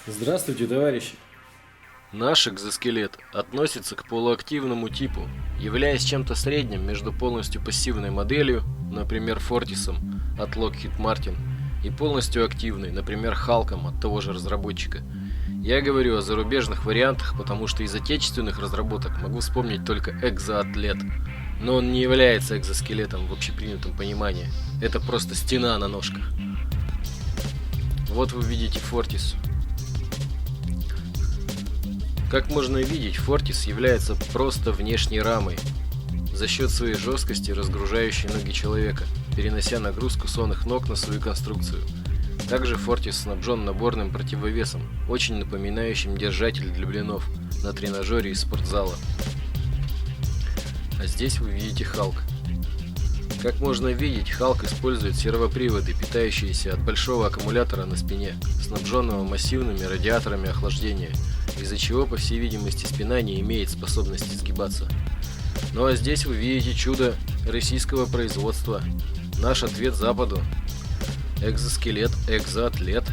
Здравствуйте, товарищи! Наш экзоскелет относится к полуактивному типу, являясь чем-то средним между полностью пассивной моделью, например, Фортисом от Lockheed Martin, и полностью активной, например, Халком от того же разработчика. Я говорю о зарубежных вариантах, потому что из отечественных разработок могу вспомнить только экзоатлет. Но он не является экзоскелетом в общепринятом понимании. Это просто стена на ножках. Вот вы видите Фортис. Как можно видеть, Фортис является просто внешней рамой, за счет своей жесткости разгружающей ноги человека, перенося нагрузку сонных ног на свою конструкцию. Также Фортис снабжен наборным противовесом, очень напоминающим держатель для блинов на тренажере из спортзала. А здесь вы видите Халк. Как можно видеть, Халк использует сервоприводы, питающиеся от большого аккумулятора на спине, снабженного массивными радиаторами охлаждения, из-за чего, по всей видимости, спина не имеет способности сгибаться. Ну а здесь вы видите чудо российского производства. Наш ответ Западу. Экзоскелет, экзоатлет.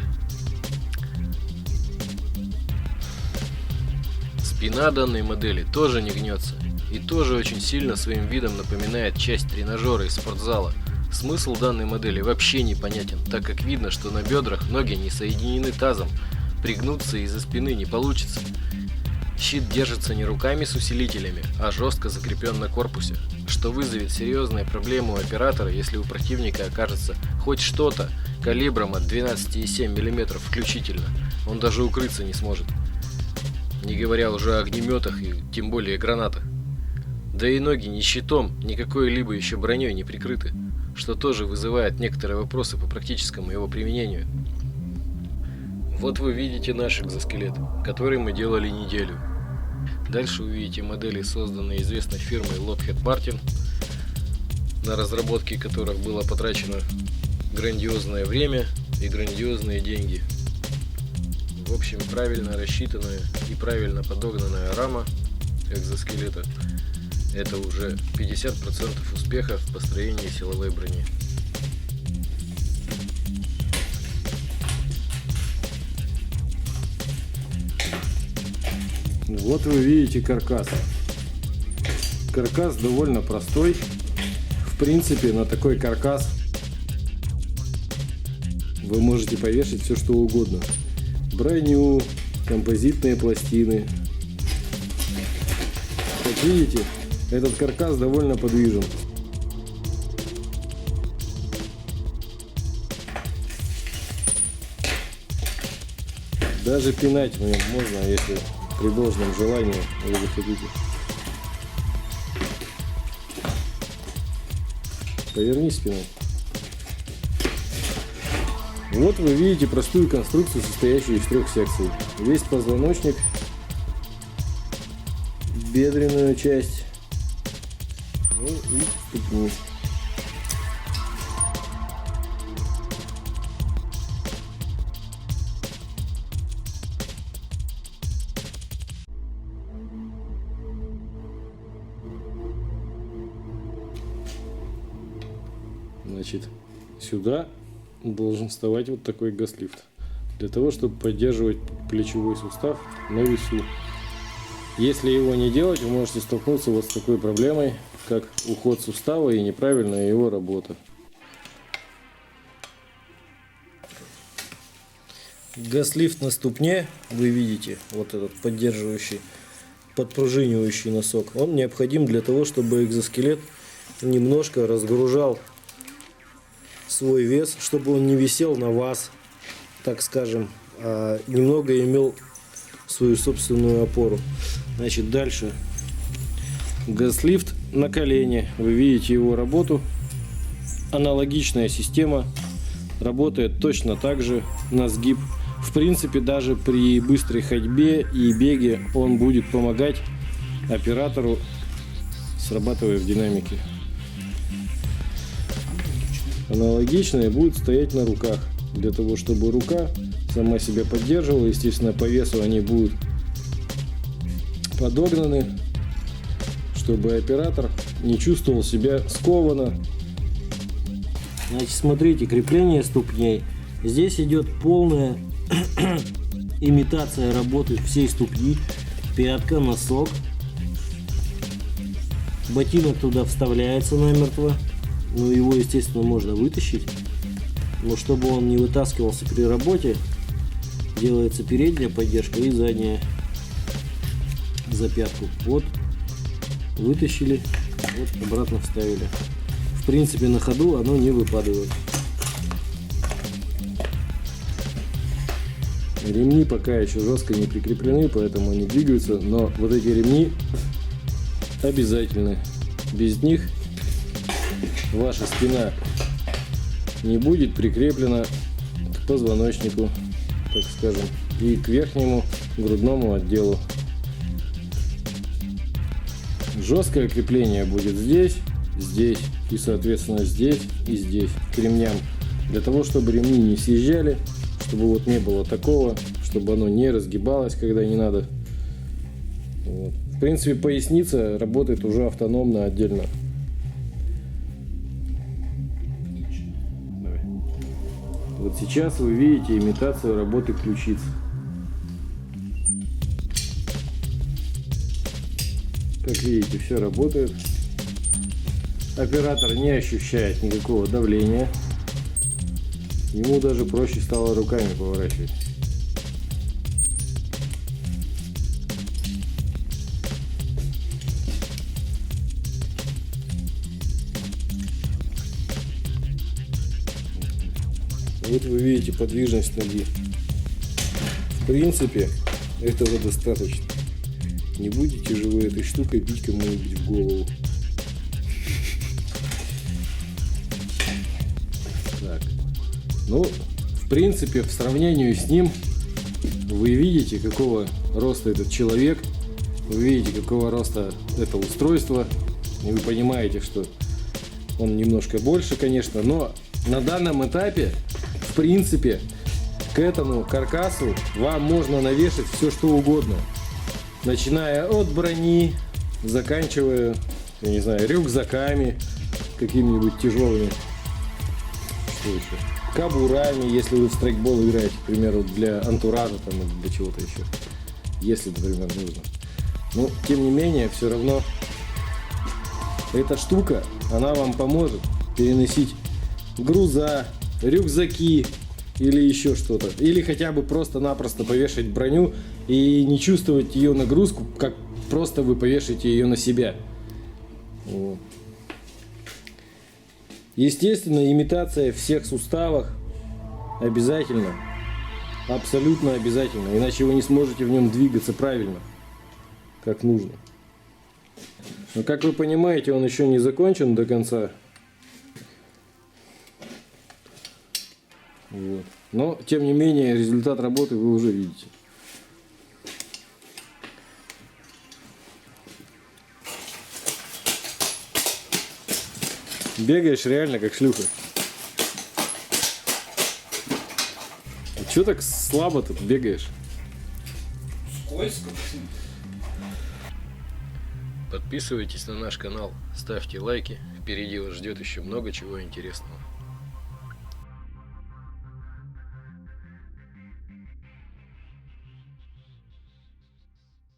Спина данной модели тоже не гнется. И тоже очень сильно своим видом напоминает часть тренажера из спортзала. Смысл данной модели вообще непонятен, так как видно, что на бедрах ноги не соединены тазом. Пригнуться из-за спины не получится. Щит держится не руками с усилителями, а жестко закреплен на корпусе, что вызовет серьезные проблемы у оператора, если у противника окажется хоть что-то калибром от 12,7 мм включительно. Он даже укрыться не сможет. Не говоря уже о огнеметах и тем более гранатах. Да и ноги ни щитом, ни какой-либо еще броней не прикрыты, что тоже вызывает некоторые вопросы по практическому его применению. Вот вы видите наш экзоскелет, который мы делали неделю. Дальше вы видите модели, созданные известной фирмой Lockheed Martin, на разработки которых было потрачено грандиозное время и грандиозные деньги. В общем, правильно рассчитанная и правильно подогнанная рама экзоскелета — это уже 50% успеха в построении силовой брони. Вот вы видите каркас. Каркас довольно простой. В принципе, на такой каркас вы можете повешать все что угодно. Броню, композитные пластины. Как видите, этот каркас довольно подвижен. Даже пинать в нем можно, если при должном желании вы захотите. Поверни спину. Вот вы видите простую конструкцию, состоящую из 3 секций. Весь позвоночник, бедренную часть, ну и ступни. Значит, сюда должен вставать вот такой газлифт, для того, чтобы поддерживать плечевой сустав на весу. Если его не делать, вы можете столкнуться вот с такой проблемой, как уход сустава и неправильная его работа. Газлифт на ступне, вы видите, вот этот поддерживающий, подпружинивающий носок, он необходим для того, чтобы экзоскелет немножко разгружал свой вес, чтобы он не висел на вас, так скажем, а немного имел свою собственную опору. Значит, дальше газлифт на колени, вы видите его работу. Аналогичная система работает точно так же на сгиб. В принципе, даже при быстрой ходьбе и беге он будет помогать оператору, срабатывая в динамике. Аналогичное будет стоять на руках, для того, чтобы рука сама себя поддерживала. Естественно, по весу они будут подогнаны, чтобы оператор не чувствовал себя скованно. Значит, смотрите, крепление ступней. Здесь идет полная Имитация работы всей ступни. Пятка, носок. Ботинок туда вставляется намертво. Ну, его, естественно, можно вытащить. Но чтобы он не вытаскивался при работе, делается передняя поддержка и задняя за пятку. Вот, вытащили, вот обратно вставили. В принципе, на ходу оно не выпадает. Ремни пока еще жестко не прикреплены, поэтому они двигаются, но вот эти ремни обязательны. Без них ваша спина не будет прикреплена к позвоночнику, так скажем, и к верхнему грудному отделу. Жесткое крепление будет здесь, здесь и, соответственно, здесь и здесь к ремням, для того, чтобы ремни не съезжали, чтобы вот не было такого, чтобы оно не разгибалось, когда не надо. Вот. В принципе, поясница работает уже автономно отдельно. Давай. Вот сейчас вы видите имитацию работы ключиц. Как видите, все работает. Оператор не ощущает никакого давления. Ему даже проще стало руками поворачивать. Вот вы видите подвижность ноги. В принципе, этого достаточно. Не будете же вы этой штукой бить кому-нибудь в голову. Так. Ну, в принципе, в сравнении с ним вы видите, какого роста этот человек, вы видите, какого роста это устройство, и вы понимаете, что он немножко больше, конечно, но на данном этапе, в принципе, к этому каркасу вам можно навешать все, что угодно. Начиная от брони, заканчивая, я не знаю, рюкзаками какими-нибудь тяжелыми. Что еще? Кобурами, если вы в страйкбол играете, к примеру, для антуража там, или для чего-то еще. Если, например, нужно. Но, тем не менее, все равно эта штука, она вам поможет переносить груза, рюкзаки или еще что-то. Или хотя бы просто-напросто повешать броню и не чувствовать ее нагрузку, как просто вы повешаете ее на себя. Вот. Естественно, имитация всех суставов обязательно. Абсолютно обязательно. Иначе вы не сможете в нем двигаться правильно, как нужно. Но, как вы понимаете, он еще не закончен до конца. Вот. Но, тем не менее, результат работы вы уже видите. Бегаешь реально как шлюха. Чё так слабо тут бегаешь? Скользко. Подписывайтесь на наш канал, ставьте лайки. Впереди вас ждет еще много чего интересного.